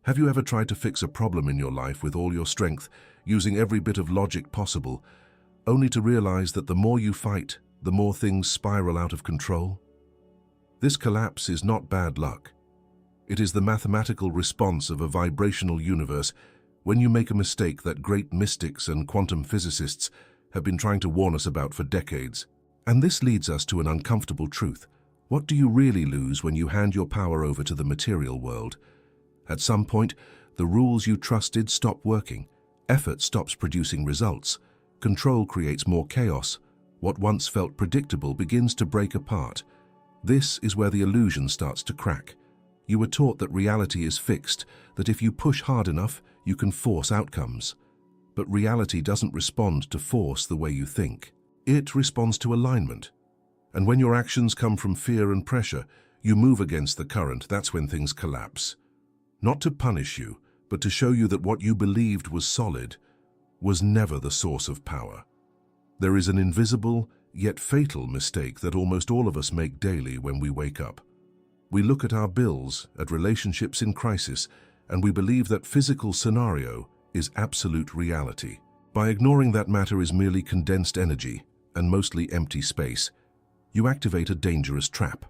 Have you ever tried to fix a problem in your life with all your strength, using every bit of logic possible, only to realize that the more you fight, the more things spiral out of control? This collapse is not bad luck. It is the mathematical response of a vibrational universe when you make a mistake that great mystics and quantum physicists have been trying to warn us about for decades. And this leads us to an uncomfortable truth. What do you really lose when you hand your power over to the material world? At some point, the rules you trusted stop working. Effort stops producing results. Control creates more chaos. What once felt predictable begins to break apart. This is where the illusion starts to crack. You were taught that reality is fixed, that if you push hard enough, you can force outcomes. But reality doesn't respond to force the way you think. It responds to alignment. And when your actions come from fear and pressure, you move against the current. That's when things collapse. Not to punish you, but to show you that what you believed was solid was never the source of power. There is an invisible, yet fatal mistake that almost all of us make daily when we wake up. We look at our bills, at relationships in crisis, and we believe that physical scenario is absolute reality. By ignoring that matter is merely condensed energy and mostly empty space, you activate a dangerous trap.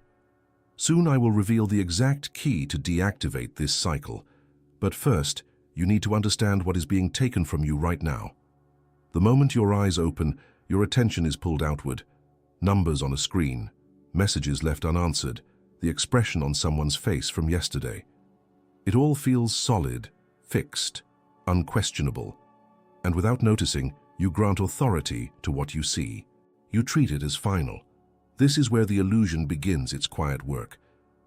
Soon I will reveal the exact key to deactivate this cycle. But first, you need to understand what is being taken from you right now. The moment your eyes open, your attention is pulled outward. Numbers on a screen, messages left unanswered, the expression on someone's face from yesterday. It all feels solid, fixed, unquestionable. And without noticing, you grant authority to what you see. You treat it as final. This is where the illusion begins its quiet work,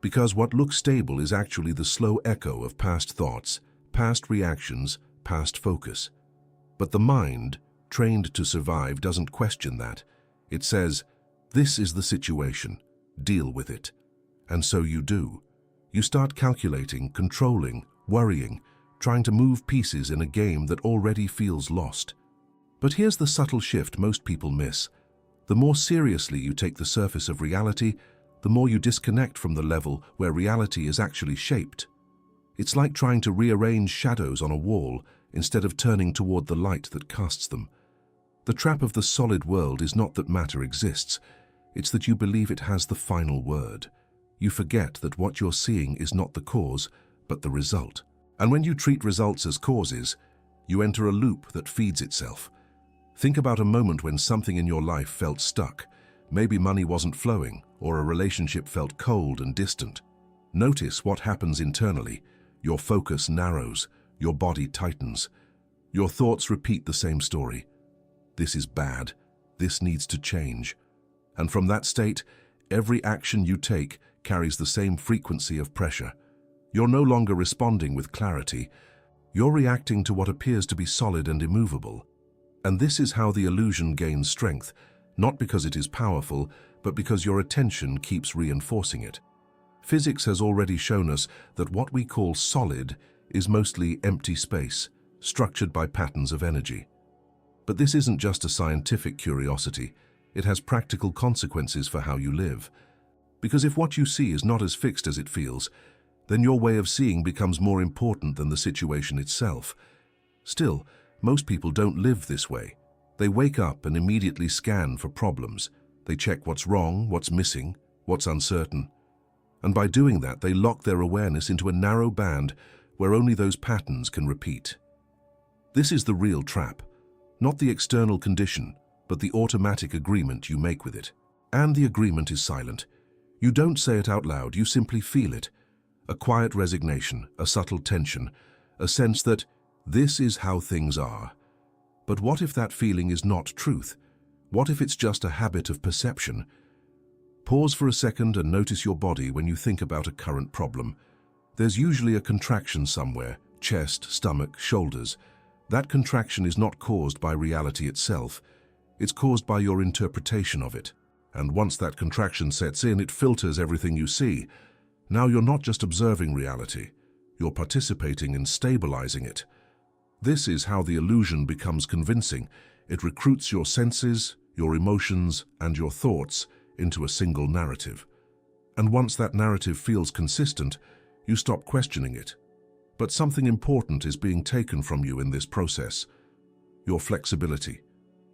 because what looks stable is actually the slow echo of past thoughts, past reactions, past focus. But the mind, trained to survive, doesn't question that. It says, "This is the situation, deal with it." And so you do. You start calculating, controlling, worrying, trying to move pieces in a game that already feels lost. But here's the subtle shift most people miss. The more seriously you take the surface of reality, the more you disconnect from the level where reality is actually shaped. It's like trying to rearrange shadows on a wall instead of turning toward the light that casts them. The trap of the solid world is not that matter exists, it's that you believe it has the final word. You forget that what you're seeing is not the cause, but the result. And when you treat results as causes, you enter a loop that feeds itself. Think about a moment when something in your life felt stuck. Maybe money wasn't flowing, or a relationship felt cold and distant. Notice what happens internally. Your focus narrows, your body tightens. Your thoughts repeat the same story. This is bad. This needs to change. And from that state, every action you take carries the same frequency of pressure. You're no longer responding with clarity. You're reacting to what appears to be solid and immovable. And this is how the illusion gains strength, not because it is powerful, but because your attention keeps reinforcing it. Physics has already shown us that what we call solid is mostly empty space, structured by patterns of energy. But this isn't just a scientific curiosity. It has practical consequences for how you live. Because if what you see is not as fixed as it feels, then your way of seeing becomes more important than the situation itself. Still, most people don't live this way. They wake up and immediately scan for problems. They check what's wrong, what's missing, what's uncertain. And by doing that, they lock their awareness into a narrow band where only those patterns can repeat. This is the real trap, not the external condition, but the automatic agreement you make with it. And the agreement is silent. You don't say it out loud, you simply feel it. A quiet resignation, a subtle tension, a sense that this is how things are. But what if that feeling is not truth? What if it's just a habit of perception? Pause for a second and notice your body when you think about a current problem. There's usually a contraction somewhere, chest, stomach, shoulders. That contraction is not caused by reality itself. It's caused by your interpretation of it. And once that contraction sets in, it filters everything you see. Now you're not just observing reality, you're participating in stabilizing it. This is how the illusion becomes convincing. It recruits your senses, your emotions, and your thoughts into a single narrative. And once that narrative feels consistent, you stop questioning it. But something important is being taken from you in this process. Your flexibility,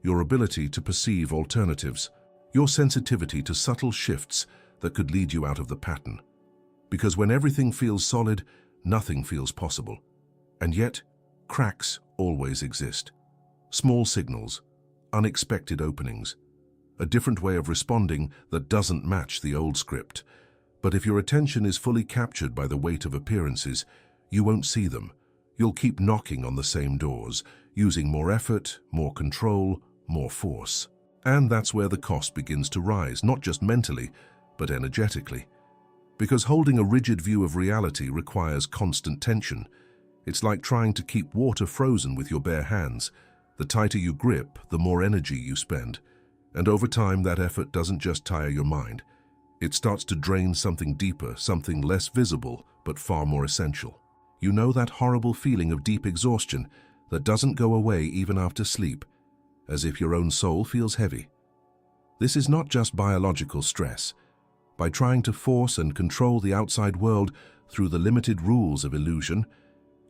your ability to perceive alternatives, your sensitivity to subtle shifts that could lead you out of the pattern. Because when everything feels solid, nothing feels possible. And yet, cracks always exist. Small signals, unexpected openings, a different way of responding that doesn't match the old script. But if your attention is fully captured by the weight of appearances, you won't see them. You'll keep knocking on the same doors, using more effort, more control, more force. And that's where the cost begins to rise, not just mentally, but energetically. Because holding a rigid view of reality requires constant tension. It's like trying to keep water frozen with your bare hands. The tighter you grip, the more energy you spend. And over time, that effort doesn't just tire your mind. It starts to drain something deeper, something less visible, but far more essential. You know that horrible feeling of deep exhaustion that doesn't go away even after sleep, as if your own soul feels heavy. This is not just biological stress. By trying to force and control the outside world through the limited rules of illusion,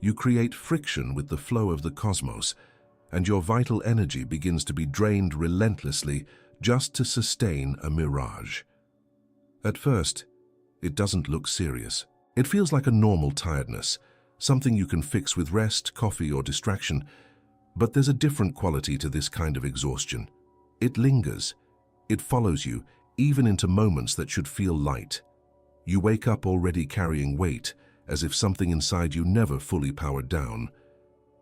you create friction with the flow of the cosmos, and your vital energy begins to be drained relentlessly just to sustain a mirage. At first, it doesn't look serious. It feels like a normal tiredness, something you can fix with rest, coffee, or distraction. But there's a different quality to this kind of exhaustion. It lingers. It follows you, even into moments that should feel light. You wake up already carrying weight, as if something inside you never fully powered down.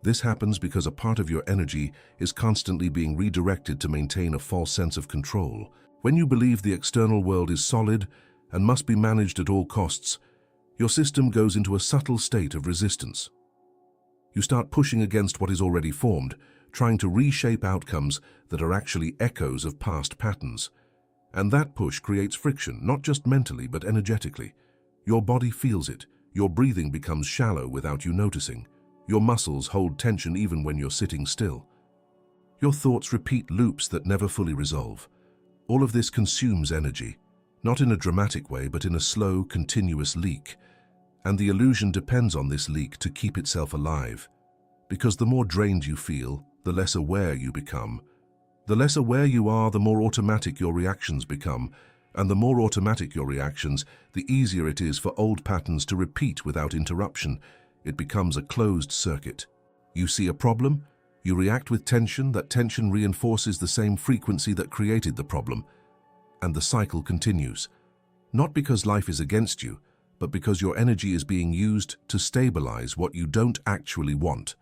This happens because a part of your energy is constantly being redirected to maintain a false sense of control. When you believe the external world is solid and must be managed at all costs, your system goes into a subtle state of resistance. You start pushing against what is already formed, trying to reshape outcomes that are actually echoes of past patterns. And that push creates friction, not just mentally but energetically. Your body feels it. Your breathing becomes shallow without you noticing. Your muscles hold tension even when you're sitting still. Your thoughts repeat loops that never fully resolve. All of this consumes energy, not in a dramatic way but in a slow, continuous leak. And the illusion depends on this leak to keep itself alive. Because the more drained you feel, the less aware you become. The less aware you are, the more automatic your reactions become, and the more automatic your reactions, the easier it is for old patterns to repeat without interruption. It becomes a closed circuit. You see a problem, you react with tension, that tension reinforces the same frequency that created the problem, and the cycle continues. Not because life is against you, but because your energy is being used to stabilize what you don't actually want.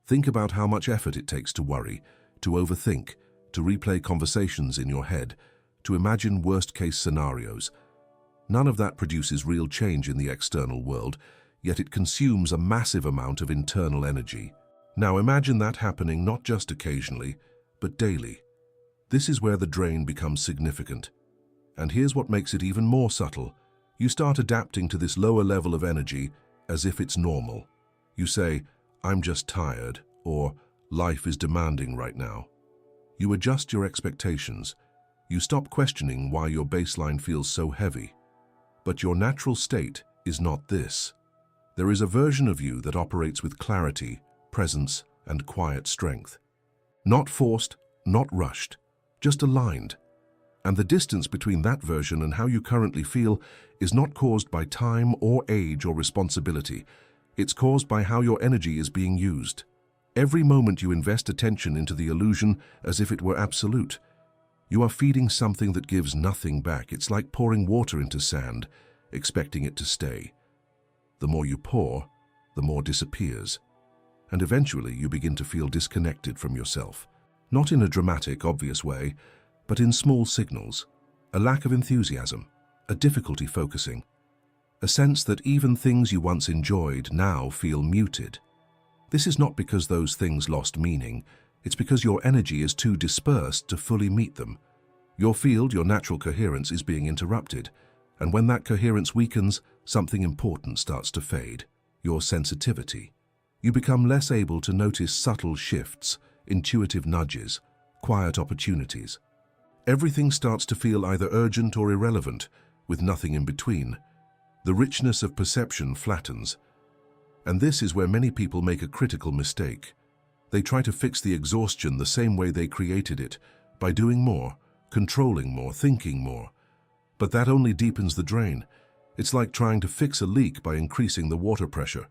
Think about how much effort it takes to worry, to overthink, to replay conversations in your head, to imagine worst-case scenarios. None of that produces real change in the external world, yet it consumes a massive amount of internal energy. Now imagine that happening not just occasionally, but daily. This is where the drain becomes significant. And here's what makes it even more subtle. You start adapting to this lower level of energy as if it's normal. You say, "I'm just tired," or "Life is demanding right now." You adjust your expectations. You stop questioning why your baseline feels so heavy. But your natural state is not this. There is a version of you that operates with clarity, presence, and quiet strength. Not forced, not rushed, just aligned. And the distance between that version and how you currently feel is not caused by time or age or responsibility. It's caused by how your energy is being used. Every moment you invest attention into the illusion as if it were absolute. You are feeding something that gives nothing back. It's like pouring water into sand, expecting it to stay. The more you pour, the more disappears. And eventually you begin to feel disconnected from yourself. Not in a dramatic, obvious way, but in small signals. A lack of enthusiasm, a difficulty focusing, a sense that even things you once enjoyed now feel muted. This is not because those things lost meaning. It's because your energy is too dispersed to fully meet them. Your field, your natural coherence, is being interrupted. And when that coherence weakens, something important starts to fade. Your sensitivity. You become less able to notice subtle shifts, intuitive nudges, quiet opportunities. Everything starts to feel either urgent or irrelevant, with nothing in between. The richness of perception flattens. And this is where many people make a critical mistake. They try to fix the exhaustion the same way they created it, by doing more, controlling more, thinking more. But that only deepens the drain. It's like trying to fix a leak by increasing the water pressure.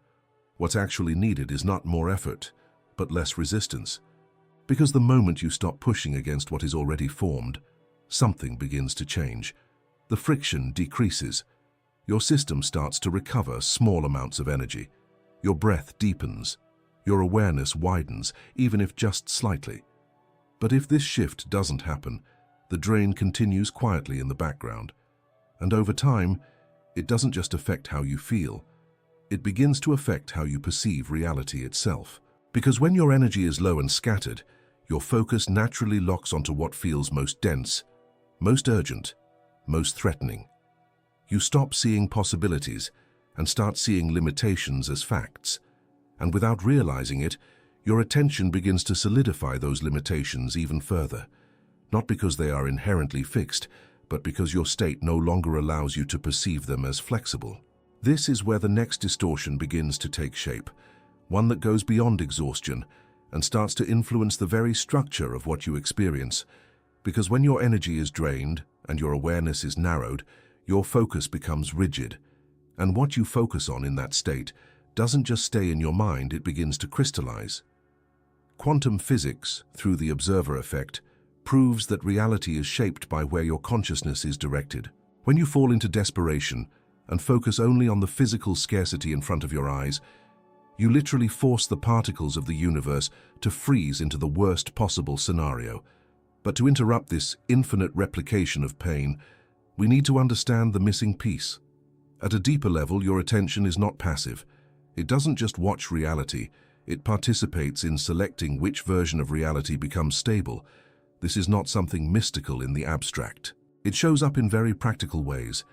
What's actually needed is not more effort, but less resistance. Because the moment you stop pushing against what is already formed, something begins to change. The friction decreases. Your system starts to recover small amounts of energy. Your breath deepens. Your awareness widens, even if just slightly. But if this shift doesn't happen, the drain continues quietly in the background. And over time, it doesn't just affect how you feel. It begins to affect how you perceive reality itself. Because when your energy is low and scattered, your focus naturally locks onto what feels most dense, most urgent, most threatening. You stop seeing possibilities and start seeing limitations as facts. And without realizing it, your attention begins to solidify those limitations even further. Not because they are inherently fixed, but because your state no longer allows you to perceive them as flexible. This is where the next distortion begins to take shape, one that goes beyond exhaustion and starts to influence the very structure of what you experience. Because when your energy is drained and your awareness is narrowed, your focus becomes rigid. And what you focus on in that state doesn't just stay in your mind, it begins to crystallize. Quantum physics, through the observer effect, proves that reality is shaped by where your consciousness is directed. When you fall into desperation and focus only on the physical scarcity in front of your eyes, you literally force the particles of the universe to freeze into the worst possible scenario. But to interrupt this infinite replication of pain, we need to understand the missing piece. At a deeper level, your attention is not passive. It doesn't just watch reality, it participates in selecting which version of reality becomes stable. This is not something mystical in the abstract. It shows up in very practical ways,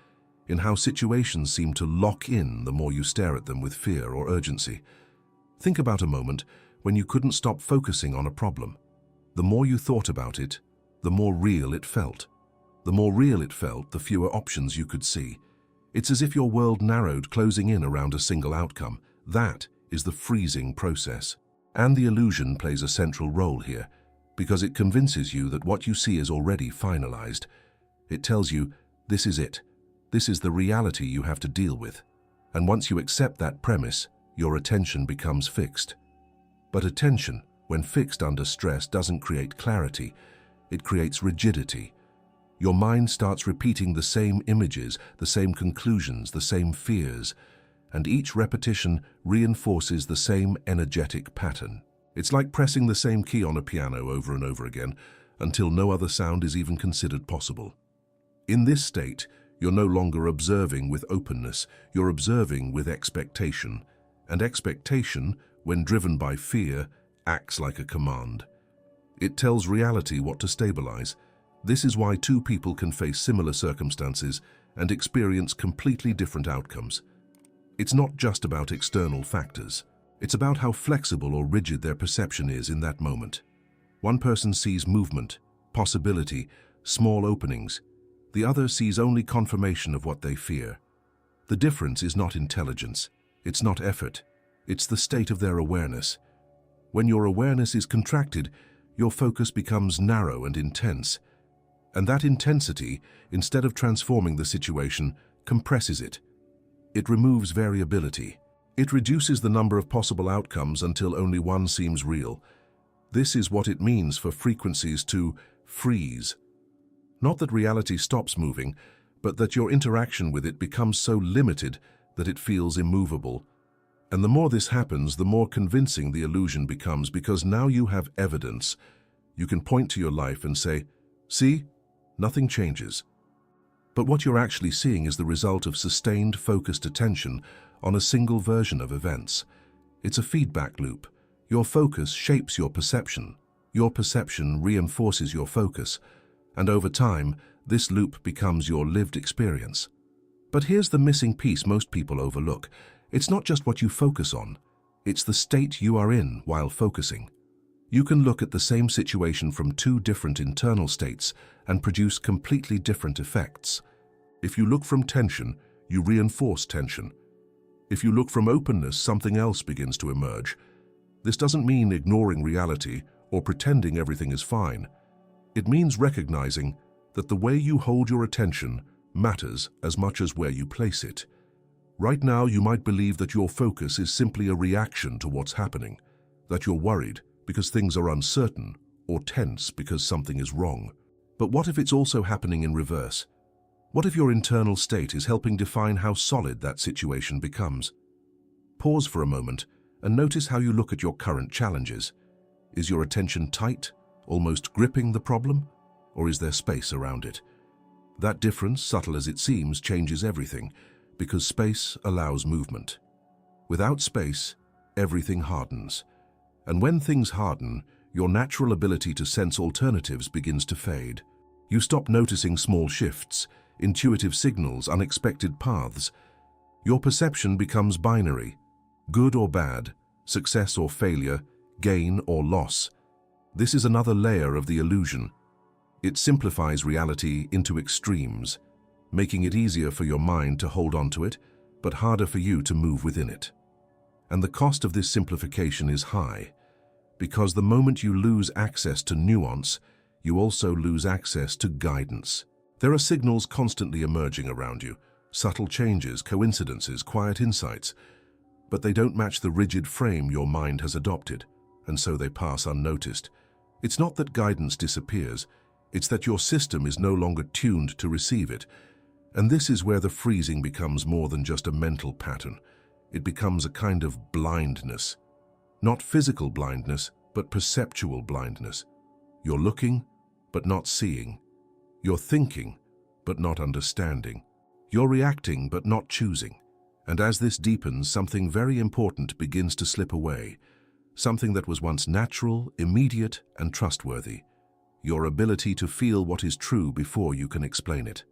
in how situations seem to lock in the more you stare at them with fear or urgency. Think about a moment when you couldn't stop focusing on a problem. The more you thought about it, the more real it felt. The more real it felt, the fewer options you could see. It's as if your world narrowed, closing in around a single outcome. That is the freezing process. And the illusion plays a central role here, because it convinces you that what you see is already finalized. It tells you, this is it. This is the reality you have to deal with. And once you accept that premise, your attention becomes fixed. But attention, when fixed under stress, doesn't create clarity. It creates rigidity. Your mind starts repeating the same images, the same conclusions, the same fears, and each repetition reinforces the same energetic pattern. It's like pressing the same key on a piano over and over again until no other sound is even considered possible. In this state, you're no longer observing with openness, you're observing with expectation. And expectation, when driven by fear, acts like a command. It tells reality what to stabilize. This is why two people can face similar circumstances and experience completely different outcomes. It's not just about external factors. It's about how flexible or rigid their perception is in that moment. One person sees movement, possibility, small openings. The other sees only confirmation of what they fear. The difference is not intelligence. It's not effort. It's the state of their awareness. When your awareness is contracted, your focus becomes narrow and intense. And that intensity, instead of transforming the situation, compresses it. It removes variability. It reduces the number of possible outcomes until only one seems real. This is what it means for frequencies to freeze. Not that reality stops moving, but that your interaction with it becomes so limited that it feels immovable. And the more this happens, the more convincing the illusion becomes, because now you have evidence. You can point to your life and say, see, nothing changes. But what you're actually seeing is the result of sustained, focused attention on a single version of events. It's a feedback loop. Your focus shapes your perception. Your perception reinforces your focus. And over time, this loop becomes your lived experience. But here's the missing piece most people overlook. It's not just what you focus on. It's the state you are in while focusing. You can look at the same situation from two different internal states and produce completely different effects. If you look from tension, you reinforce tension. If you look from openness, something else begins to emerge. This doesn't mean ignoring reality or pretending everything is fine. It means recognizing that the way you hold your attention matters as much as where you place it. Right now, you might believe that your focus is simply a reaction to what's happening, that you're worried because things are uncertain or tense because something is wrong. But what if it's also happening in reverse? What if your internal state is helping define how solid that situation becomes? Pause for a moment and notice how you look at your current challenges. Is your attention tight, almost gripping the problem, or is there space around it? That difference, subtle as it seems, changes everything, because space allows movement. Without space, everything hardens. And when things harden, your natural ability to sense alternatives begins to fade. You stop noticing small shifts, intuitive signals, unexpected paths. Your perception becomes binary, good or bad, success or failure, gain or loss. This is another layer of the illusion. It simplifies reality into extremes, making it easier for your mind to hold on to it, but harder for you to move within it. And the cost of this simplification is high, because the moment you lose access to nuance, you also lose access to guidance. There are signals constantly emerging around you, subtle changes, coincidences, quiet insights, but they don't match the rigid frame your mind has adopted, and so they pass unnoticed. It's not that guidance disappears, it's that your system is no longer tuned to receive it. And this is where the freezing becomes more than just a mental pattern. It becomes a kind of blindness. Not physical blindness, but perceptual blindness. You're looking, but not seeing. You're thinking, but not understanding. You're reacting, but not choosing. And as this deepens, something very important begins to slip away. Something that was once natural, immediate, and trustworthy. Your ability to feel what is true before you can explain it.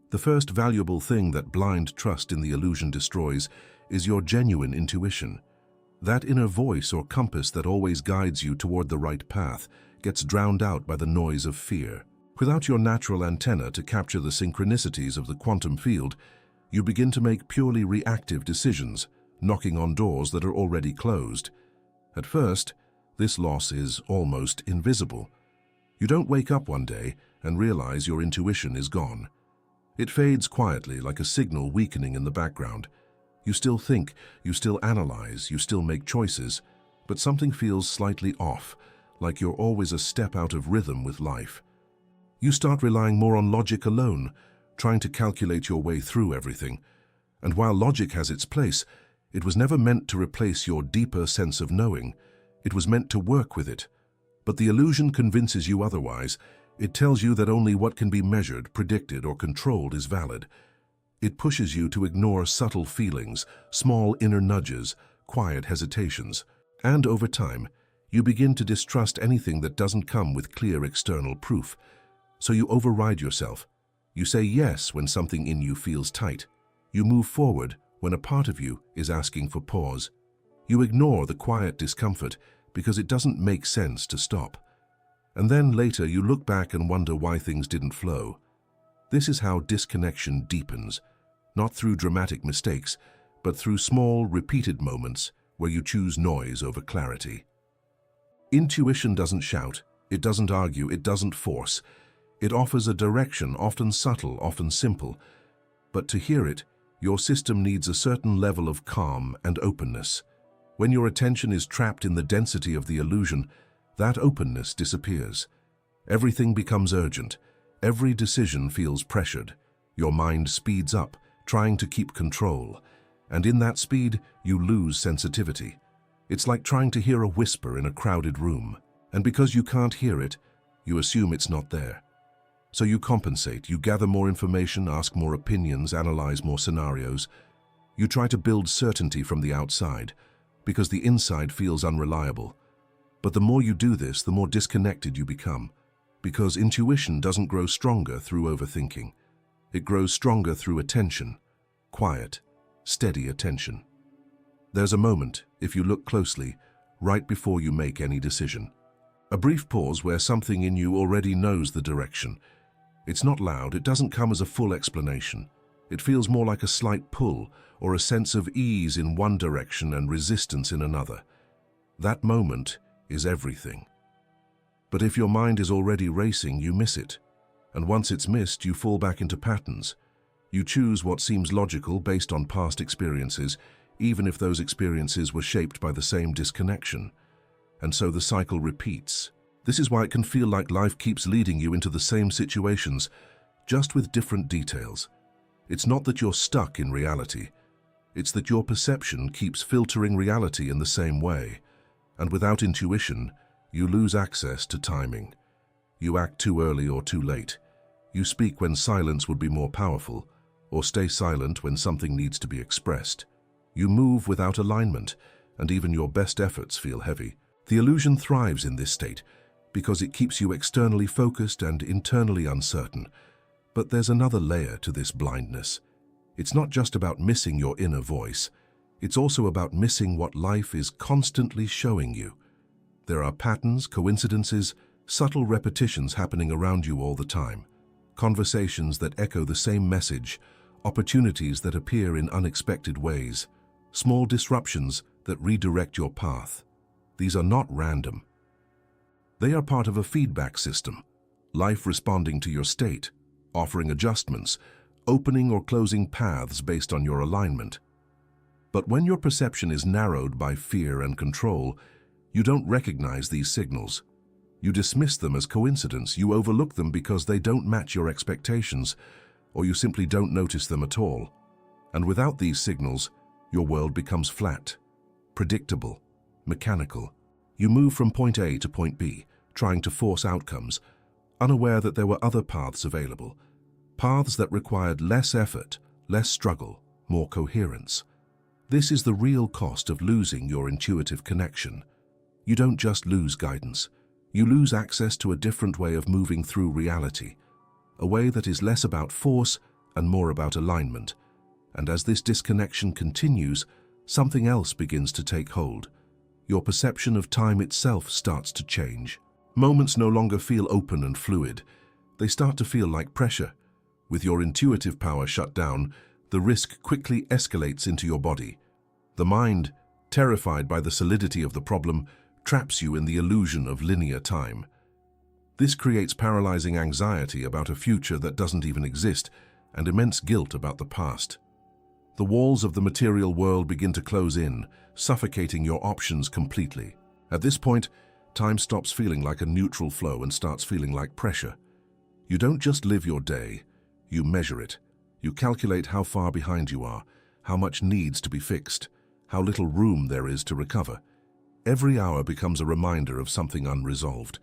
The first valuable thing that blind trust in the illusion destroys is your genuine intuition. That inner voice or compass that always guides you toward the right path gets drowned out by the noise of fear. Without your natural antenna to capture the synchronicities of the quantum field, you begin to make purely reactive decisions, knocking on doors that are already closed. At first, this loss is almost invisible. You don't wake up one day and realize your intuition is gone. It fades quietly like a signal weakening in the background. You still think, you still analyze, you still make choices, but something feels slightly off, like you're always a step out of rhythm with life. You start relying more on logic alone, trying to calculate your way through everything. And while logic has its place, it was never meant to replace your deeper sense of knowing. It was meant to work with it. But the illusion convinces you otherwise. It tells you that only what can be measured, predicted, or controlled is valid. It pushes you to ignore subtle feelings, small inner nudges, quiet hesitations. And over time, you begin to distrust anything that doesn't come with clear external proof. So you override yourself. You say yes when something in you feels tight. You move forward when a part of you is asking for pause. You ignore the quiet discomfort because it doesn't make sense to stop. And then later you look back and wonder why things didn't flow. This is how disconnection deepens, not through dramatic mistakes, but through small, repeated moments where you choose noise over clarity. Intuition doesn't shout, it doesn't argue, it doesn't force. It offers a direction, often subtle, often simple. But to hear it, your system needs a certain level of calm and openness. When your attention is trapped in the density of the illusion, that openness disappears. Everything becomes urgent. Every decision feels pressured. Your mind speeds up, trying to keep control. And in that speed, you lose sensitivity. It's like trying to hear a whisper in a crowded room. And because you can't hear it, you assume it's not there. So you compensate, you gather more information, ask more opinions, analyze more scenarios. You try to build certainty from the outside, because the inside feels unreliable. But the more you do this, the more disconnected you become, because intuition doesn't grow stronger through overthinking. It grows stronger through attention, quiet, steady attention. There's a moment, if you look closely, right before you make any decision. A brief pause where something in you already knows the direction. It's not loud, it doesn't come as a full explanation. It feels more like a slight pull or a sense of ease in one direction and resistance in another. That moment is everything. But if your mind is already racing, you miss it. And once it's missed, you fall back into patterns. You choose what seems logical based on past experiences, even if those experiences were shaped by the same disconnection. And so the cycle repeats. This is why it can feel like life keeps leading you into the same situations, just with different details. It's not that you're stuck in reality. It's that your perception keeps filtering reality in the same way. And without intuition, you lose access to timing. You act too early or too late. You speak when silence would be more powerful, or stay silent when something needs to be expressed. You move without alignment, and even your best efforts feel heavy. The illusion thrives in this state because it keeps you externally focused and internally uncertain. But there's another layer to this blindness. It's not just about missing your inner voice. It's also about missing what life is constantly showing you. There are patterns, coincidences, subtle repetitions happening around you all the time. Conversations that echo the same message, opportunities that appear in unexpected ways, small disruptions that redirect your path. These are not random. They are part of a feedback system, life responding to your state, offering adjustments, opening or closing paths based on your alignment. But when your perception is narrowed by fear and control, you don't recognize these signals. You dismiss them as coincidence, you overlook them because they don't match your expectations, or you simply don't notice them at all. And without these signals, your world becomes flat, predictable, mechanical. You move from point A to point B, trying to force outcomes, unaware that there were other paths available, paths that required less effort, less struggle, more coherence. This is the real cost of losing your intuitive connection. You don't just lose guidance, you lose access to a different way of moving through reality, a way that is less about force and more about alignment. And as this disconnection continues, something else begins to take hold. Your perception of time itself starts to change. Moments no longer feel open and fluid. They start to feel like pressure. With your intuitive power shut down, the risk quickly escalates into your body. The mind, terrified by the solidity of the problem, traps you in the illusion of linear time. This creates paralyzing anxiety about a future that doesn't even exist, and immense guilt about the past. The walls of the material world begin to close in, suffocating your options completely. At this point, time stops feeling like a neutral flow and starts feeling like pressure. You don't just live your day, you measure it. You calculate how far behind you are, how much needs to be fixed, how little room there is to recover. Every hour becomes a reminder of something unresolved,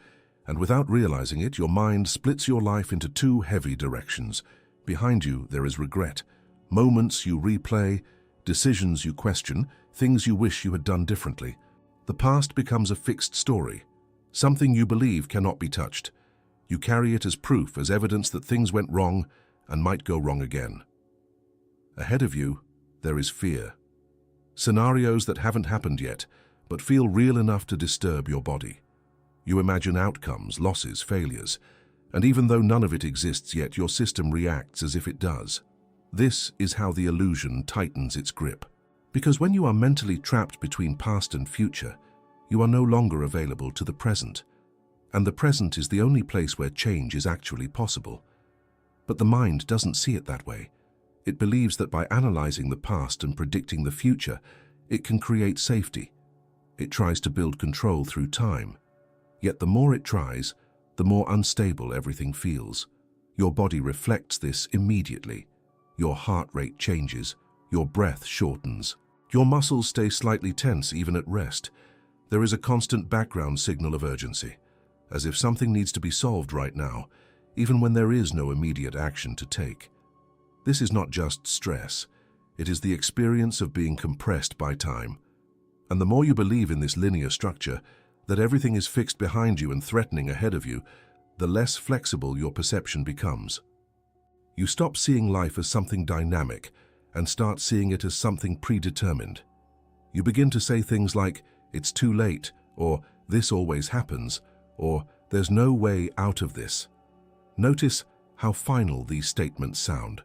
and without realizing it, your mind splits your life into two heavy directions. Behind you, there is regret, moments you replay, decisions you question, things you wish you had done differently. The past becomes a fixed story, something you believe cannot be touched. You carry it as proof, as evidence that things went wrong and might go wrong again. Ahead of you, there is fear. Scenarios that haven't happened yet, but feel real enough to disturb your body. You imagine outcomes, losses, failures, and even though none of it exists yet, your system reacts as if it does. This is how the illusion tightens its grip. Because when you are mentally trapped between past and future, you are no longer available to the present. And the present is the only place where change is actually possible. But the mind doesn't see it that way. It believes that by analyzing the past and predicting the future, it can create safety. It tries to build control through time. Yet the more it tries, the more unstable everything feels. Your body reflects this immediately. Your heart rate changes, your breath shortens. Your muscles stay slightly tense even at rest. There is a constant background signal of urgency, as if something needs to be solved right now, even when there is no immediate action to take. This is not just stress. It is the experience of being compressed by time. And the more you believe in this linear structure, that everything is fixed behind you and threatening ahead of you, the less flexible your perception becomes. You stop seeing life as something dynamic and start seeing it as something predetermined. You begin to say things like, "It's too late," or "This always happens," or "There's no way out of this." Notice how final these statements sound.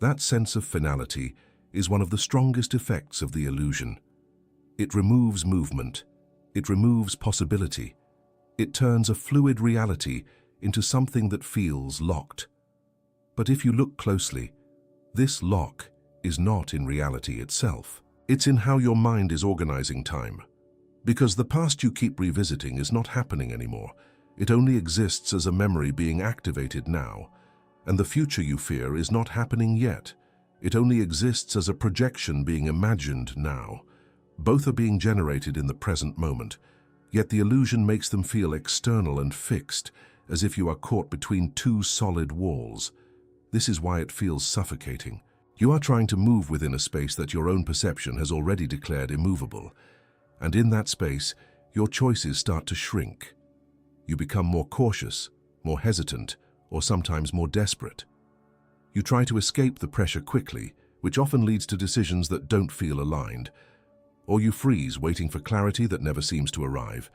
That sense of finality is one of the strongest effects of the illusion. It removes movement. It removes possibility. It turns a fluid reality into something that feels locked. But if you look closely, this lock is not in reality itself. It's in how your mind is organizing time. Because the past you keep revisiting is not happening anymore. It only exists as a memory being activated now. And the future you fear is not happening yet. It only exists as a projection being imagined now. Both are being generated in the present moment, yet the illusion makes them feel external and fixed, as if you are caught between two solid walls. This is why it feels suffocating. You are trying to move within a space that your own perception has already declared immovable. And in that space, your choices start to shrink. You become more cautious, more hesitant, or sometimes more desperate. You try to escape the pressure quickly, which often leads to decisions that don't feel aligned. Or you freeze, waiting for clarity that never seems to arrive.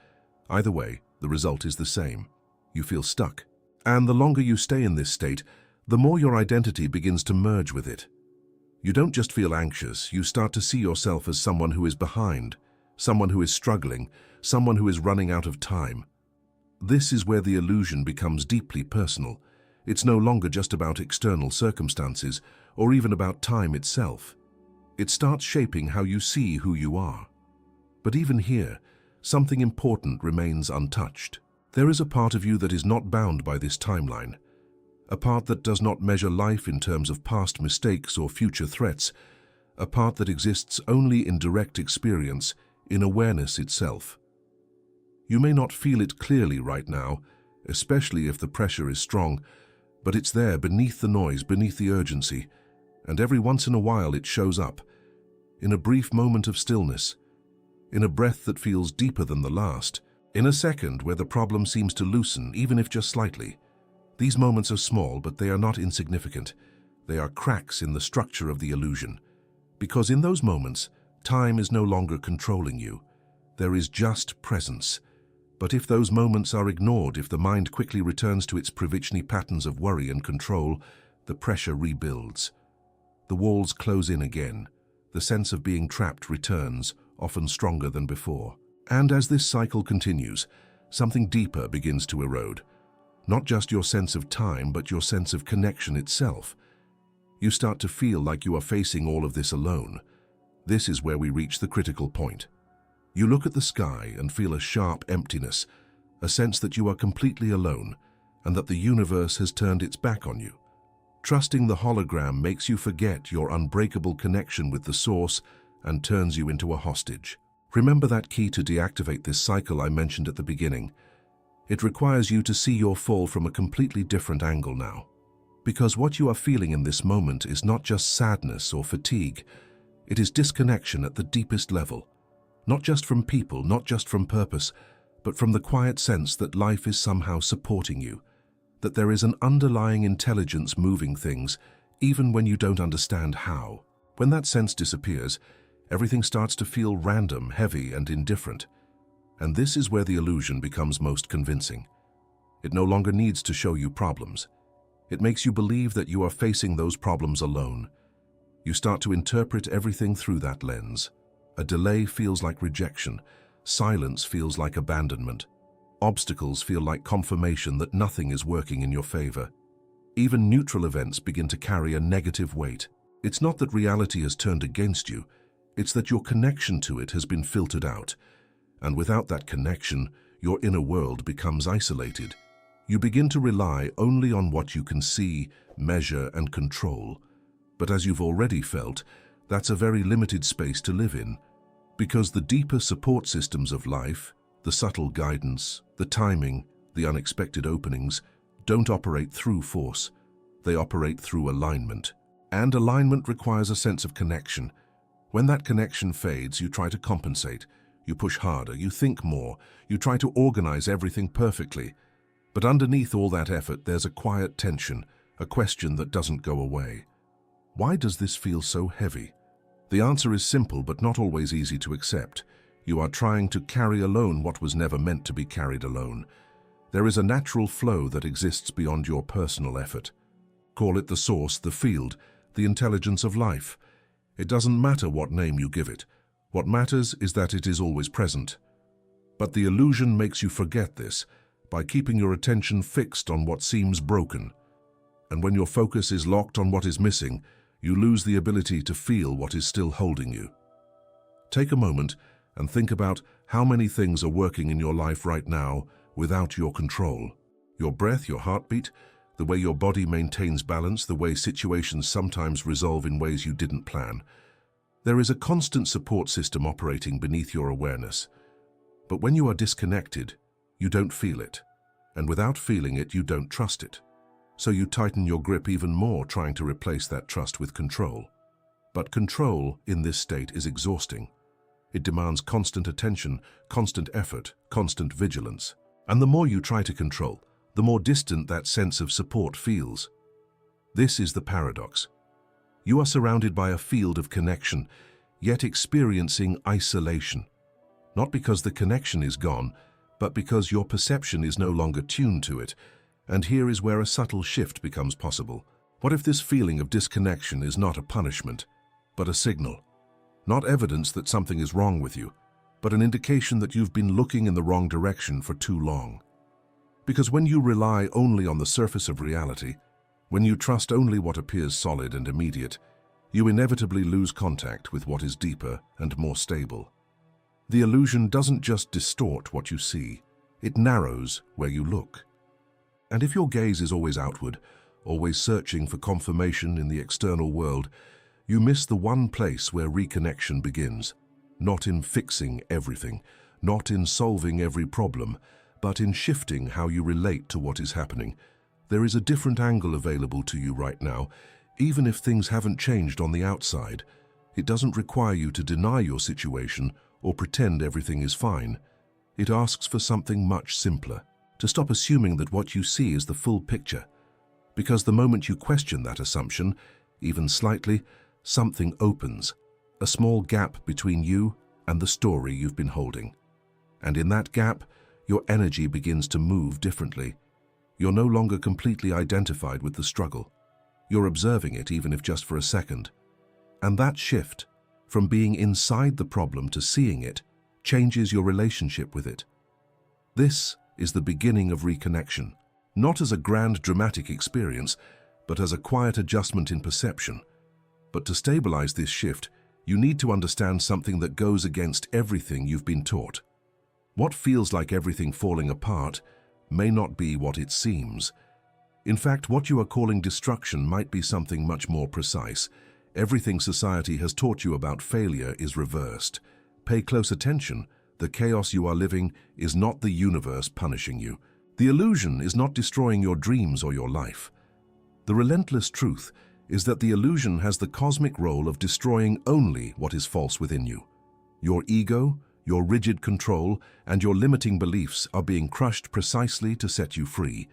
Either way, the result is the same. You feel stuck. And the longer you stay in this state, the more your identity begins to merge with it. You don't just feel anxious, you start to see yourself as someone who is behind, someone who is struggling, someone who is running out of time. This is where the illusion becomes deeply personal. It's no longer just about external circumstances or even about time itself. It starts shaping how you see who you are. But even here, something important remains untouched. There is a part of you that is not bound by this timeline, a part that does not measure life in terms of past mistakes or future threats, a part that exists only in direct experience, in awareness itself. You may not feel it clearly right now, especially if the pressure is strong, but it's there beneath the noise, beneath the urgency, and every once in a while it shows up, in a brief moment of stillness, in a breath that feels deeper than the last, in a second where the problem seems to loosen, even if just slightly. These moments are small, but they are not insignificant. They are cracks in the structure of the illusion. Because in those moments, time is no longer controlling you. There is just presence. But if those moments are ignored, if the mind quickly returns to its provisional patterns of worry and control, the pressure rebuilds. The walls close in again. The sense of being trapped returns, often stronger than before. And as this cycle continues, something deeper begins to erode. Not just your sense of time, but your sense of connection itself. You start to feel like you are facing all of this alone. This is where we reach the critical point. You look at the sky and feel a sharp emptiness, a sense that you are completely alone and that the universe has turned its back on you. Trusting the hologram makes you forget your unbreakable connection with the source and turns you into a hostage. Remember that key to deactivate this cycle I mentioned at the beginning. It requires you to see your fall from a completely different angle now. Because what you are feeling in this moment is not just sadness or fatigue, it is disconnection at the deepest level. Not just from people, not just from purpose, but from the quiet sense that life is somehow supporting you, that there is an underlying intelligence moving things, even when you don't understand how. When that sense disappears, everything starts to feel random, heavy, and indifferent. And this is where the illusion becomes most convincing. It no longer needs to show you problems. It makes you believe that you are facing those problems alone. You start to interpret everything through that lens. A delay feels like rejection. Silence feels like abandonment. Obstacles feel like confirmation that nothing is working in your favor. Even neutral events begin to carry a negative weight. It's not that reality has turned against you. It's that your connection to it has been filtered out. And without that connection, your inner world becomes isolated. You begin to rely only on what you can see, measure, and control. But as you've already felt, that's a very limited space to live in. Because the deeper support systems of life, the subtle guidance, the timing, the unexpected openings, don't operate through force. They operate through alignment. And alignment requires a sense of connection. When that connection fades, you try to compensate. You push harder, you think more, you try to organize everything perfectly. But underneath all that effort, there's a quiet tension, a question that doesn't go away. Why does this feel so heavy? The answer is simple, but not always easy to accept. You are trying to carry alone what was never meant to be carried alone. There is a natural flow that exists beyond your personal effort. Call it the source, the field, the intelligence of life. It doesn't matter what name you give it. What matters is that it is always present. But the illusion makes you forget this by keeping your attention fixed on what seems broken. And when your focus is locked on what is missing, you lose the ability to feel what is still holding you. Take a moment and think about how many things are working in your life right now without your control. Your breath, your heartbeat, the way your body maintains balance, the way situations sometimes resolve in ways you didn't plan. There is a constant support system operating beneath your awareness. But when you are disconnected, you don't feel it. And without feeling it, you don't trust it. So you tighten your grip even more, trying to replace that trust with control. But control in this state is exhausting. It demands constant attention, constant effort, constant vigilance. And the more you try to control, the more distant that sense of support feels. This is the paradox. You are surrounded by a field of connection, yet experiencing isolation. Not because the connection is gone, but because your perception is no longer tuned to it. And here is where a subtle shift becomes possible. What if this feeling of disconnection is not a punishment, but a signal? Not evidence that something is wrong with you, but an indication that you've been looking in the wrong direction for too long. Because when you rely only on the surface of reality, when you trust only what appears solid and immediate, you inevitably lose contact with what is deeper and more stable. The illusion doesn't just distort what you see, it narrows where you look. And if your gaze is always outward, always searching for confirmation in the external world, you miss the one place where reconnection begins, not in fixing everything, not in solving every problem, but in shifting how you relate to what is happening. There is a different angle available to you right now, even if things haven't changed on the outside. It doesn't require you to deny your situation or pretend everything is fine. It asks for something much simpler, to stop assuming that what you see is the full picture. Because the moment you question that assumption, even slightly, something opens, a small gap between you and the story you've been holding. And in that gap, your energy begins to move differently. You're no longer completely identified with the struggle. You're observing it, even if just for a second. And that shift, from being inside the problem to seeing it, changes your relationship with it. This is the beginning of reconnection, not as a grand dramatic experience, but as a quiet adjustment in perception. But to stabilize this shift, you need to understand something that goes against everything you've been taught. What feels like everything falling apart may not be what it seems. In fact, what you are calling destruction might be something much more precise. Everything society has taught you about failure is reversed. Pay close attention. The chaos you are living is not the universe punishing you. The illusion is not destroying your dreams or your life. The relentless truth is that the illusion has the cosmic role of destroying only what is false within you. Your ego, your rigid control, and your limiting beliefs are being crushed precisely to set you free.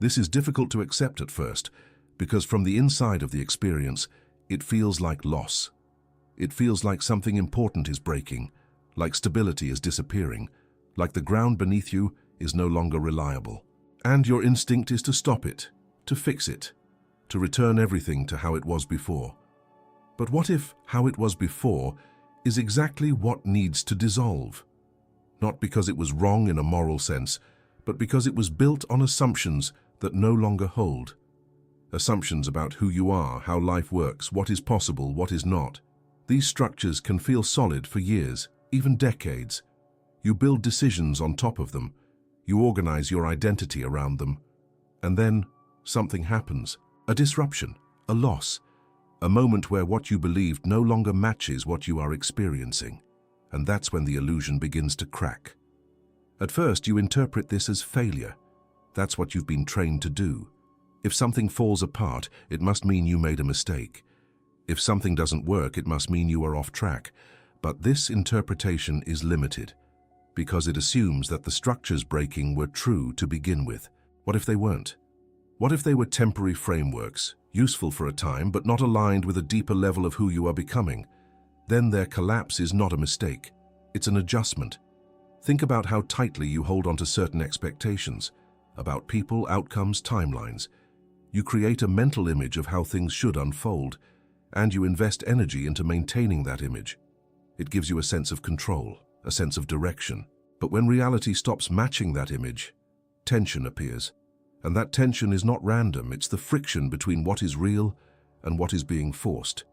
This is difficult to accept at first, because from the inside of the experience, it feels like loss. It feels like something important is breaking, like stability is disappearing, like the ground beneath you is no longer reliable. And your instinct is to stop it, to fix it, to return everything to how it was before. But what if how it was before is exactly what needs to dissolve? Not because it was wrong in a moral sense, but because it was built on assumptions that no longer hold. Assumptions about who you are, how life works, what is possible, what is not. These structures can feel solid for years, even decades. You build decisions on top of them. You organize your identity around them. And then something happens. A disruption, a loss, a moment where what you believed no longer matches what you are experiencing. And that's when the illusion begins to crack. At first, you interpret this as failure. That's what you've been trained to do. If something falls apart, it must mean you made a mistake. If something doesn't work, it must mean you are off track. But this interpretation is limited, because it assumes that the structures breaking were true to begin with. What if they weren't? What if they were temporary frameworks, useful for a time but not aligned with a deeper level of who you are becoming? Then their collapse is not a mistake. It's an adjustment. Think about how tightly you hold on to certain expectations, about people, outcomes, timelines. You create a mental image of how things should unfold, and you invest energy into maintaining that image. It gives you a sense of control, a sense of direction. But when reality stops matching that image, tension appears. And that tension is not random, it's the friction between what is real and what is being forced.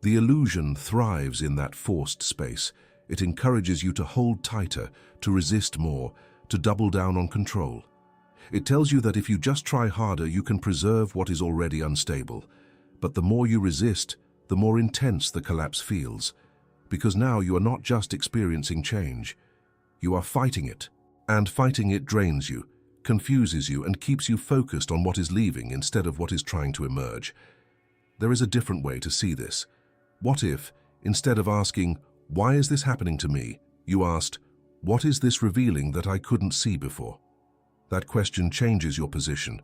The illusion thrives in that forced space. It encourages you to hold tighter, to resist more, to double down on control. It tells you that if you just try harder, you can preserve what is already unstable. But the more you resist, the more intense the collapse feels. Because now you are not just experiencing change. You are fighting it. And fighting it drains you, confuses you, and keeps you focused on what is leaving instead of what is trying to emerge. There is a different way to see this. What if, instead of asking, "Why is this happening to me?" you asked, "What is this revealing that I couldn't see before?" That question changes your position.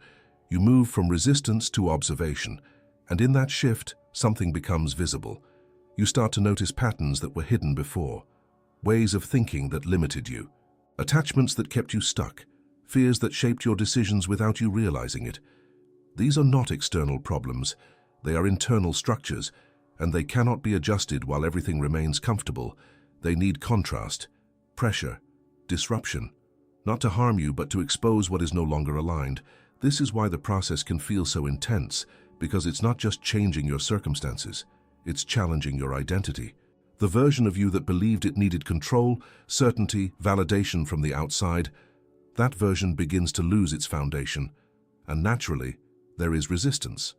You move from resistance to observation, and in that shift, something becomes visible. You start to notice patterns that were hidden before, ways of thinking that limited you, attachments that kept you stuck, fears that shaped your decisions without you realizing it. These are not external problems. They are internal structures, and they cannot be adjusted while everything remains comfortable. They need contrast, pressure, disruption, not to harm you, but to expose what is no longer aligned. This is why the process can feel so intense, because it's not just changing your circumstances, it's challenging your identity. The version of you that believed it needed control, certainty, validation from the outside, that version begins to lose its foundation, and naturally, there is resistance.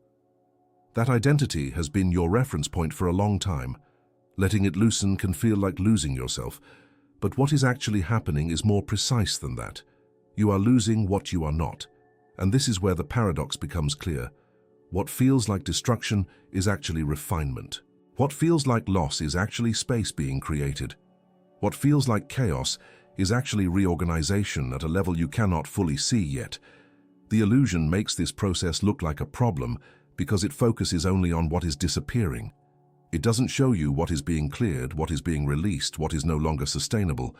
That identity has been your reference point for a long time. Letting it loosen can feel like losing yourself, but what is actually happening is more precise than that. You are losing what you are not, and this is where the paradox becomes clear. What feels like destruction is actually refinement. What feels like loss is actually space being created. What feels like chaos is actually reorganization at a level you cannot fully see yet. The illusion makes this process look like a problem because it focuses only on what is disappearing. It doesn't show you what is being cleared, what is being released, what is no longer sustainable.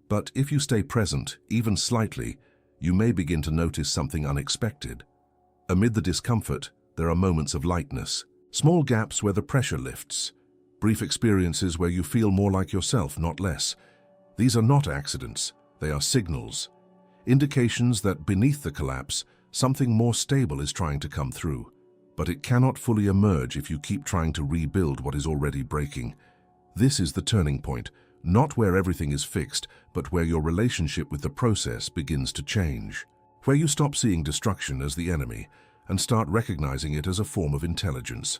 But if you stay present, even slightly, you may begin to notice something unexpected. Amid the discomfort, there are moments of lightness, small gaps where the pressure lifts, brief experiences where you feel more like yourself, not less. These are not accidents, they are signals, indications that beneath the collapse, something more stable is trying to come through. But it cannot fully emerge if you keep trying to rebuild what is already breaking. This is the turning point, not where everything is fixed, but where your relationship with the process begins to change. Where you stop seeing destruction as the enemy and start recognizing it as a form of intelligence.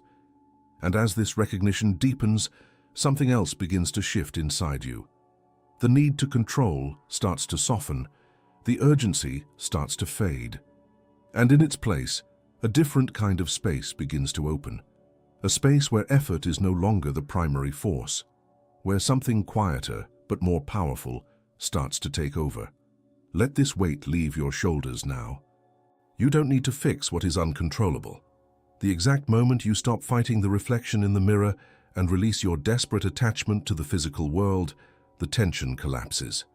And as this recognition deepens, something else begins to shift inside you. The need to control starts to soften, the urgency starts to fade. And in its place, a different kind of space begins to open. A space where effort is no longer the primary force, where something quieter but more powerful starts to take over. Let this weight leave your shoulders now. You don't need to fix what is uncontrollable. The exact moment you stop fighting the reflection in the mirror and release your desperate attachment to the physical world, the tension collapses.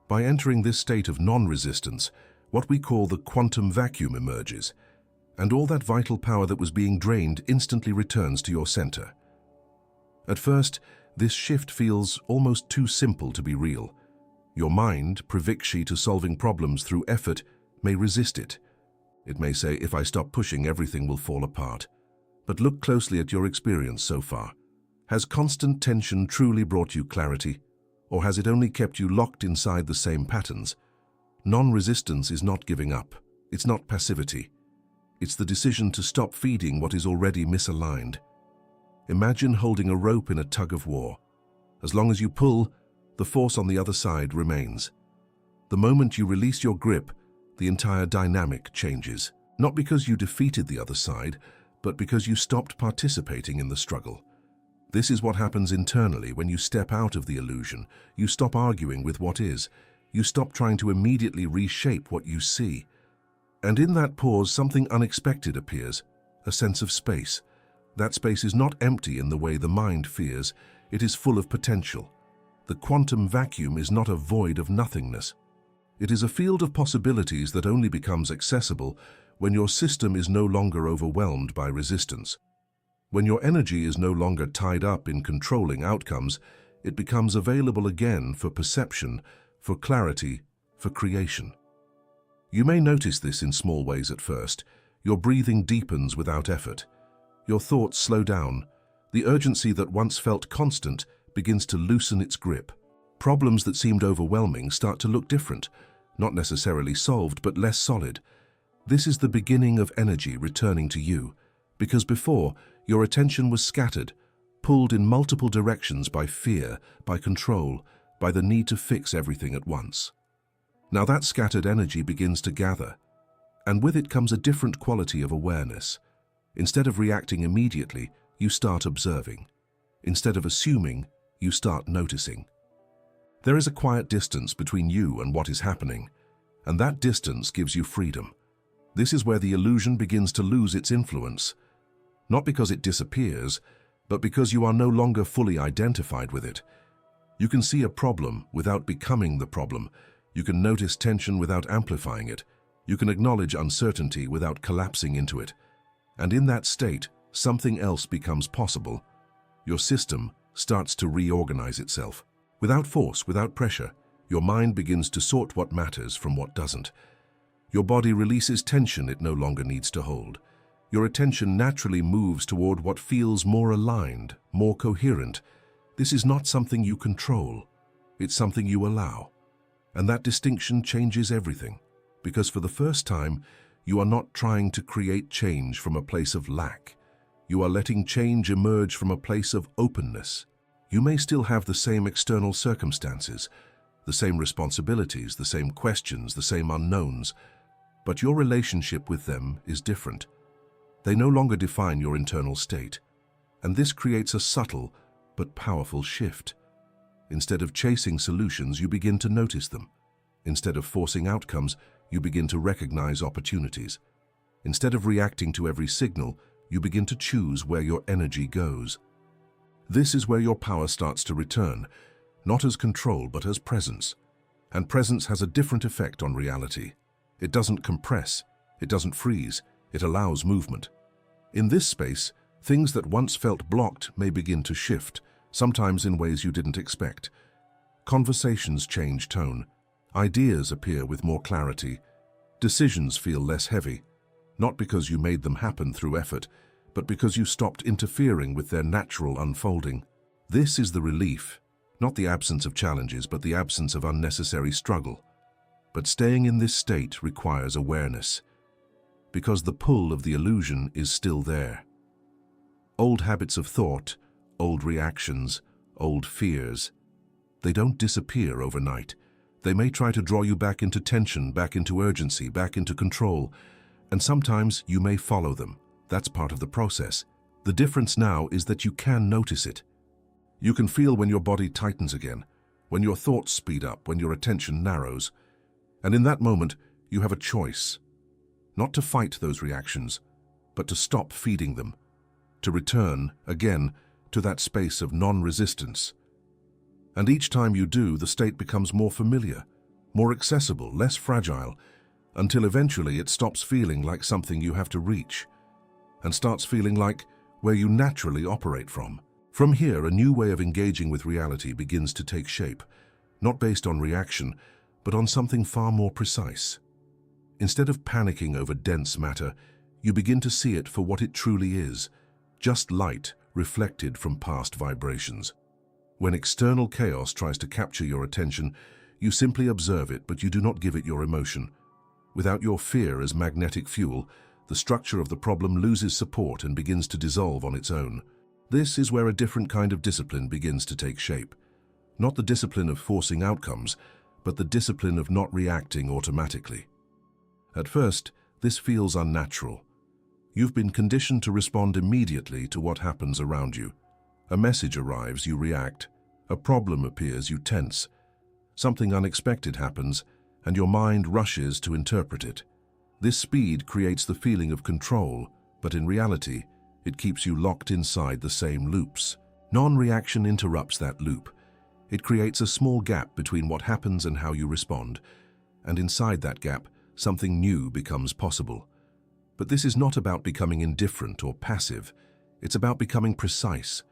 By entering this state of non-resistance, what we call the quantum vacuum emerges, and all that vital power that was being drained instantly returns to your center. At first, this shift feels almost too simple to be real. Your mind, priviksi to solving problems through effort, may resist it. It may say, if I stop pushing, everything will fall apart. But look closely at your experience so far. Has constant tension truly brought you clarity, or has it only kept you locked inside the same patterns? Non-resistance is not giving up. It's not passivity. It's the decision to stop feeding what is already misaligned. Imagine holding a rope in a tug-of-war. As long as you pull, the force on the other side remains. The moment you release your grip, the entire dynamic changes. Not because you defeated the other side, but because you stopped participating in the struggle. This is what happens internally when you step out of the illusion. You stop arguing with what is. You stop trying to immediately reshape what you see. And in that pause, something unexpected appears, a sense of space. That space is not empty in the way the mind fears. It is full of potential. The quantum vacuum is not a void of nothingness. It is a field of possibilities that only becomes accessible when your system is no longer overwhelmed by resistance. When your energy is no longer tied up in controlling outcomes, it becomes available again for perception, for clarity, for creation. You may notice this in small ways at first. Your breathing deepens without effort. Your thoughts slow down. The urgency that once felt constant begins to loosen its grip. Problems that seemed overwhelming start to look different, not necessarily solved, but less solid. This is the beginning of energy returning to you, because before, your attention was scattered, pulled in multiple directions by fear, by control, by the need to fix everything at once. Now that scattered energy begins to gather, and with it comes a different quality of awareness. Instead of reacting immediately, you start observing. Instead of assuming, you start noticing. There is a quiet distance between you and what is happening, and that distance gives you freedom. This is where the illusion begins to lose its influence, not because it disappears, but because you are no longer fully identified with it. You can see a problem without becoming the problem. You can notice tension without amplifying it. You can acknowledge uncertainty without collapsing into it. And in that state, something else becomes possible. Your system starts to reorganize itself. Without force, without pressure, your mind begins to sort what matters from what doesn't. Your body releases tension it no longer needs to hold. Your attention naturally moves toward what feels more aligned, more coherent. This is not something you control. It's something you allow. And that distinction changes everything, because for the first time, you are not trying to create change from a place of lack. You are letting change emerge from a place of openness. You may still have the same external circumstances, the same responsibilities, the same questions, the same unknowns, but your relationship with them is different. They no longer define your internal state, and this creates a subtle but powerful shift. Instead of chasing solutions, you begin to notice them. Instead of forcing outcomes, you begin to recognize opportunities. Instead of reacting to every signal, you begin to choose where your energy goes. This is where your power starts to return, not as control but as presence. And presence has a different effect on reality. It doesn't compress, it doesn't freeze, it allows movement. In this space, things that once felt blocked may begin to shift, sometimes in ways you didn't expect. Conversations change tone. Ideas appear with more clarity. Decisions feel less heavy, not because you made them happen through effort, but because you stopped interfering with their natural unfolding. This is the relief, not the absence of challenges, but the absence of unnecessary struggle. But staying in this state requires awareness, because the pull of the illusion is still there. Old habits of thought, old reactions, old fears, they don't disappear overnight. They may try to draw you back into tension, back into urgency, back into control, and sometimes you may follow them. That's part of the process. The difference now is that you can notice it. You can feel when your body tightens again, when your thoughts speed up, when your attention narrows. And in that moment, you have a choice. Not to fight those reactions, but to stop feeding them. To return, again, to that space of non-resistance. And each time you do, the state becomes more familiar, more accessible, less fragile, until eventually it stops feeling like something you have to reach, and starts feeling like where you naturally operate from. From here, a new way of engaging with reality begins to take shape, not based on reaction, but on something far more precise. Instead of panicking over dense matter, you begin to see it for what it truly is, just light reflected from past vibrations. When external chaos tries to capture your attention, you simply observe it, but you do not give it your emotion. Without your fear as magnetic fuel, the structure of the problem loses support and begins to dissolve on its own. This is where a different kind of discipline begins to take shape. Not the discipline of forcing outcomes, but the discipline of not reacting automatically. At first, this feels unnatural. You've been conditioned to respond immediately to what happens around you. A message arrives, you react. A problem appears, you tense. Something unexpected happens, and your mind rushes to interpret it. This speed creates the feeling of control, but in reality, it keeps you locked inside the same loops. Non-reaction interrupts that loop. It creates a small gap between what happens and how you respond, and inside that gap, something new becomes possible. But this is not about becoming indifferent or passive. It's about becoming precise.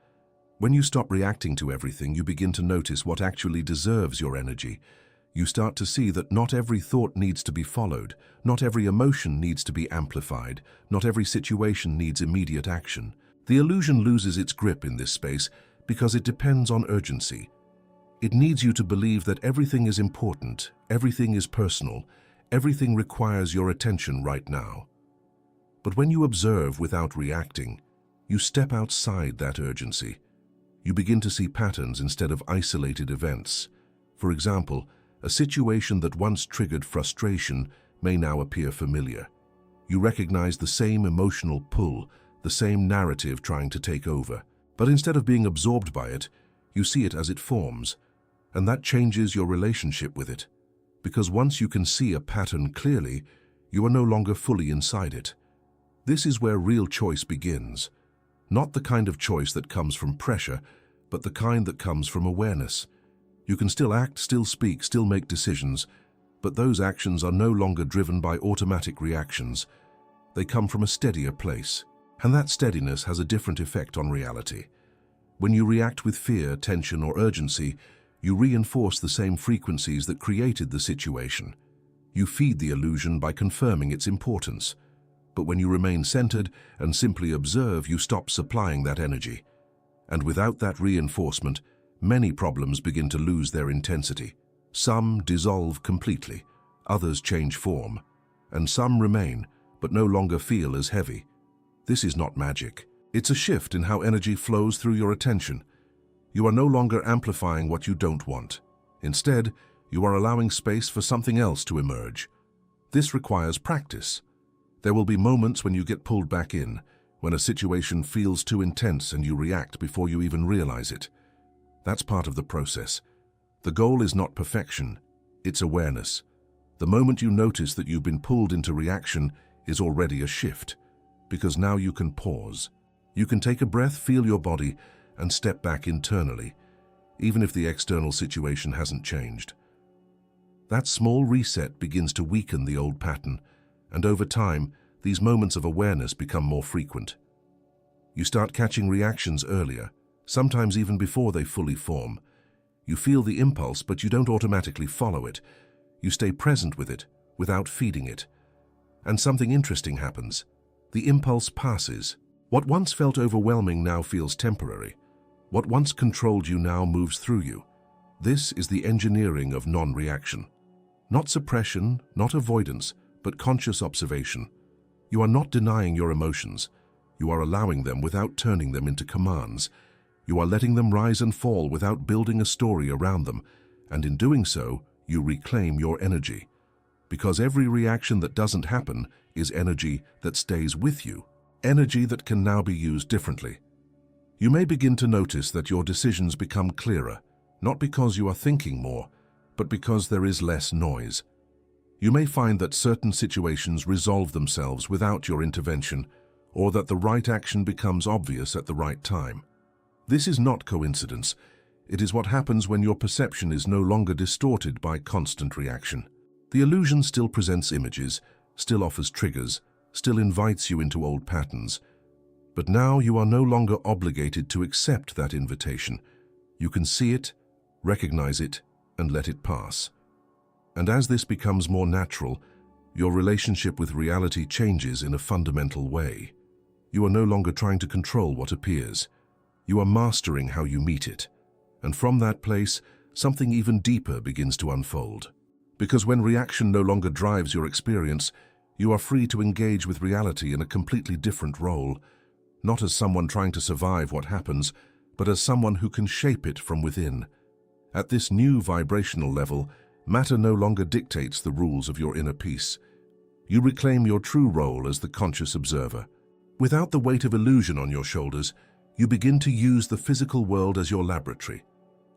When you stop reacting to everything, you begin to notice what actually deserves your energy. You start to see that not every thought needs to be followed, not every emotion needs to be amplified, not every situation needs immediate action. The illusion loses its grip in this space because it depends on urgency. It needs you to believe that everything is important, everything is personal, everything requires your attention right now. But when you observe without reacting, you step outside that urgency. You begin to see patterns instead of isolated events. For example, a situation that once triggered frustration may now appear familiar. You recognize the same emotional pull, the same narrative trying to take over. But instead of being absorbed by it, you see it as it forms. And that changes your relationship with it. Because once you can see a pattern clearly, you are no longer fully inside it. This is where real choice begins. Not the kind of choice that comes from pressure, but the kind that comes from awareness. You can still act, still speak, still make decisions, but those actions are no longer driven by automatic reactions. They come from a steadier place, and that steadiness has a different effect on reality. When you react with fear, tension, or urgency, you reinforce the same frequencies that created the situation. You feed the illusion by confirming its importance. But when you remain centered and simply observe, you stop supplying that energy. And without that reinforcement, many problems begin to lose their intensity. Some dissolve completely, others change form, and some remain, but no longer feel as heavy. This is not magic. It's a shift in how energy flows through your attention. You are no longer amplifying what you don't want. Instead, you are allowing space for something else to emerge. This requires practice. There will be moments when you get pulled back in, when a situation feels too intense and you react before you even realize it. That's part of the process. The goal is not perfection, it's awareness. The moment you notice that you've been pulled into reaction is already a shift, because now you can pause. You can take a breath, feel your body, and step back internally, even if the external situation hasn't changed. That small reset begins to weaken the old pattern, and over time, these moments of awareness become more frequent. You start catching reactions earlier, sometimes even before they fully form. You feel the impulse, but you don't automatically follow it. You stay present with it, without feeding it. And something interesting happens. The impulse passes. What once felt overwhelming now feels temporary. What once controlled you now moves through you. This is the engineering of non-reaction. Not suppression, not avoidance, but conscious observation. You are not denying your emotions. You are allowing them without turning them into commands. You are letting them rise and fall without building a story around them, and in doing so, you reclaim your energy. Because every reaction that doesn't happen is energy that stays with you, energy that can now be used differently. You may begin to notice that your decisions become clearer, not because you are thinking more, but because there is less noise. You may find that certain situations resolve themselves without your intervention, or that the right action becomes obvious at the right time. This is not coincidence. It is what happens when your perception is no longer distorted by constant reaction. The illusion still presents images, still offers triggers, still invites you into old patterns. But now you are no longer obligated to accept that invitation. You can see it, recognize it, and let it pass. And as this becomes more natural, your relationship with reality changes in a fundamental way. You are no longer trying to control what appears. You are mastering how you meet it. And from that place, something even deeper begins to unfold. Because when reaction no longer drives your experience, you are free to engage with reality in a completely different role, not as someone trying to survive what happens, but as someone who can shape it from within. At this new vibrational level, matter no longer dictates the rules of your inner peace. You reclaim your true role as the conscious observer. Without the weight of illusion on your shoulders, you begin to use the physical world as your laboratory,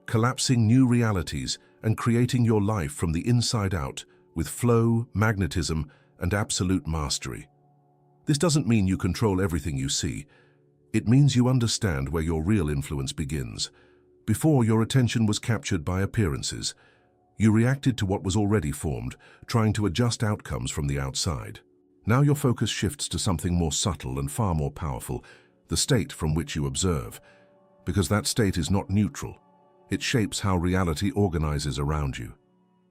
collapsing new realities and creating your life from the inside out with flow, magnetism, and absolute mastery. This doesn't mean you control everything you see. It means you understand where your real influence begins. Before, your attention was captured by appearances. You reacted to what was already formed, trying to adjust outcomes from the outside. Now your focus shifts to something more subtle and far more powerful, the state from which you observe, because that state is not neutral. It shapes how reality organizes around you.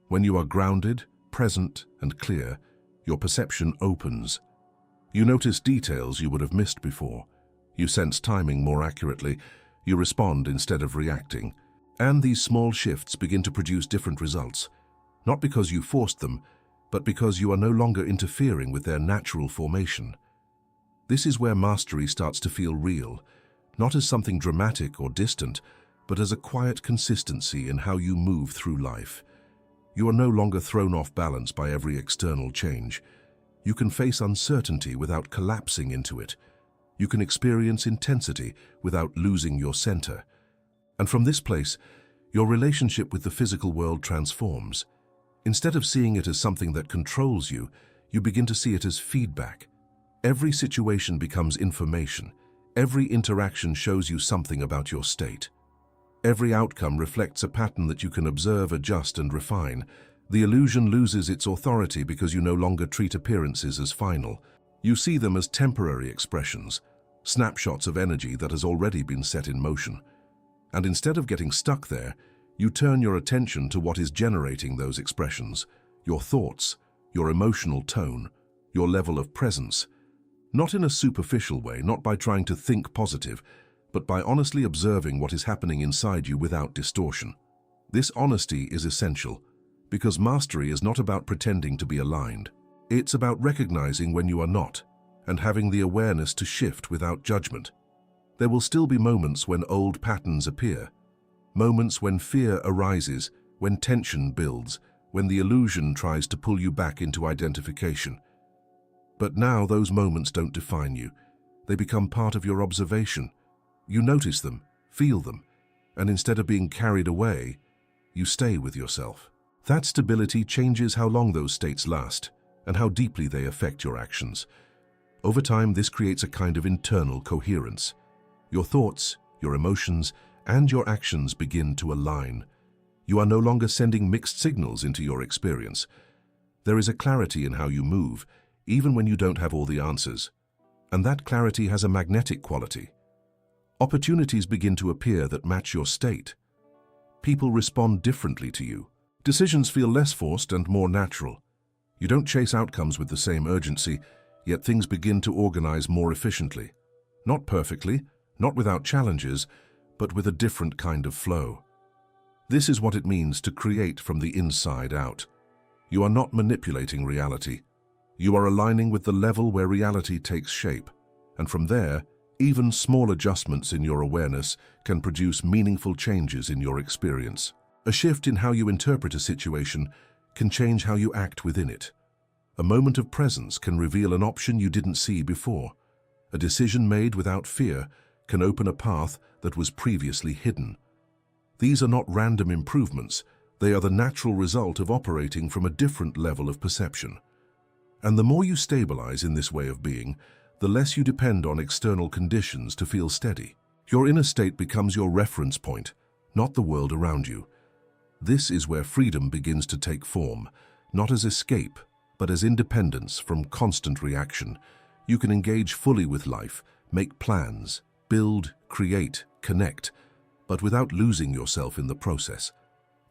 When you are grounded, present, and clear, your perception opens. You notice details you would have missed before. You sense timing more accurately. You respond instead of reacting. And these small shifts begin to produce different results, not because you forced them, but because you are no longer interfering with their natural formation. This is where mastery starts to feel real, not as something dramatic or distant, but as a quiet consistency in how you move through life. You are no longer thrown off balance by every external change. You can face uncertainty without collapsing into it. You can experience intensity without losing your center. And from this place, your relationship with the physical world transforms. Instead of seeing it as something that controls you, you begin to see it as feedback. Every situation becomes information. Every interaction shows you something about your state. Every outcome reflects a pattern that you can observe, adjust, and refine. The illusion loses its authority because you no longer treat appearances as final. You see them as temporary expressions, snapshots of energy that has already been set in motion. And instead of getting stuck there, you turn your attention to what is generating those expressions, your thoughts, your emotional tone, your level of presence. Not in a superficial way, not by trying to think positive, but by honestly observing what is happening inside you without distortion. This honesty is essential, because mastery is not about pretending to be aligned. It's about recognizing when you are not, and having the awareness to shift without judgment. There will still be moments when old patterns appear, moments when fear arises, when tension builds, when the illusion tries to pull you back into identification. But now those moments don't define you. They become part of your observation. You notice them, feel them, and instead of being carried away, you stay with yourself. That stability changes how long those states last and how deeply they affect your actions. Over time, this creates a kind of internal coherence. Your thoughts, your emotions, and your actions begin to align. You are no longer sending mixed signals into your experience. There is a clarity in how you move, even when you don't have all the answers. And that clarity has a magnetic quality. Opportunities begin to appear that match your state. People respond differently to you. Decisions feel less forced and more natural. You don't chase outcomes with the same urgency, yet things begin to organize more efficiently. Not perfectly, not without challenges, but with a different kind of flow. This is what it means to create from the inside out. You are not manipulating reality. You are aligning with the level where reality takes shape, and from there, even small adjustments in your awareness can produce meaningful changes in your experience. A shift in how you interpret a situation can change how you act within it. A moment of presence can reveal an option you didn't see before. A decision made without fear can open a path that was previously hidden. These are not random improvements. They are the natural result of operating from a different level of perception. And the more you stabilize in this way of being, the less you depend on external conditions to feel steady. Your inner state becomes your reference point, not the world around you. This is where freedom begins to take form, not as escape, but as independence from constant reaction. You can engage fully with life, make plans, build, create, connect, but without losing yourself in the process,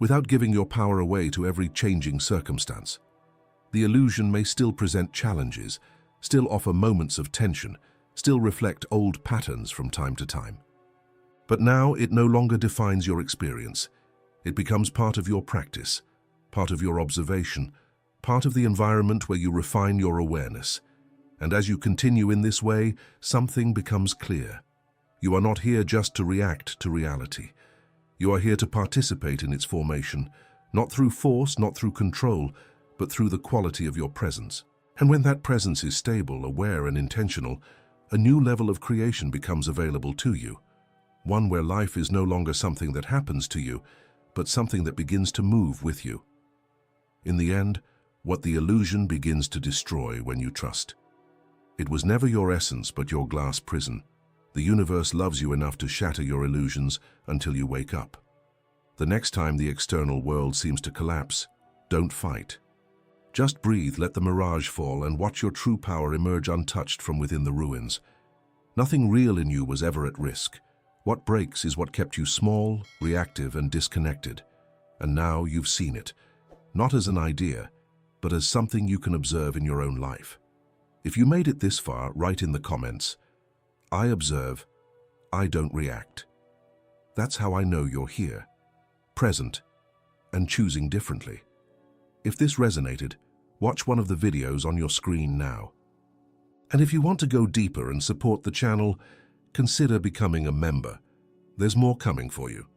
without giving your power away to every changing circumstance. The illusion may still present challenges, still offer moments of tension, still reflect old patterns from time to time. But now it no longer defines your experience. It becomes part of your practice, part of your observation, part of the environment where you refine your awareness. And as you continue in this way, something becomes clear. You are not here just to react to reality. You are here to participate in its formation, not through force, not through control, but through the quality of your presence. And when that presence is stable, aware, and intentional, a new level of creation becomes available to you. One where life is no longer something that happens to you, but something that begins to move with you. In the end, what the illusion begins to destroy when you trust. It was never your essence, but your glass prison. The universe loves you enough to shatter your illusions until you wake up. The next time the external world seems to collapse, don't fight. Just breathe, let the mirage fall, and watch your true power emerge untouched from within the ruins. Nothing real in you was ever at risk. What breaks is what kept you small, reactive, and disconnected. And now you've seen it, not as an idea, but as something you can observe in your own life. If you made it this far, write in the comments, "I observe, I don't react." That's how I know you're here, present, and choosing differently. If this resonated, watch one of the videos on your screen now. And if you want to go deeper and support the channel, consider becoming a member. There's more coming for you.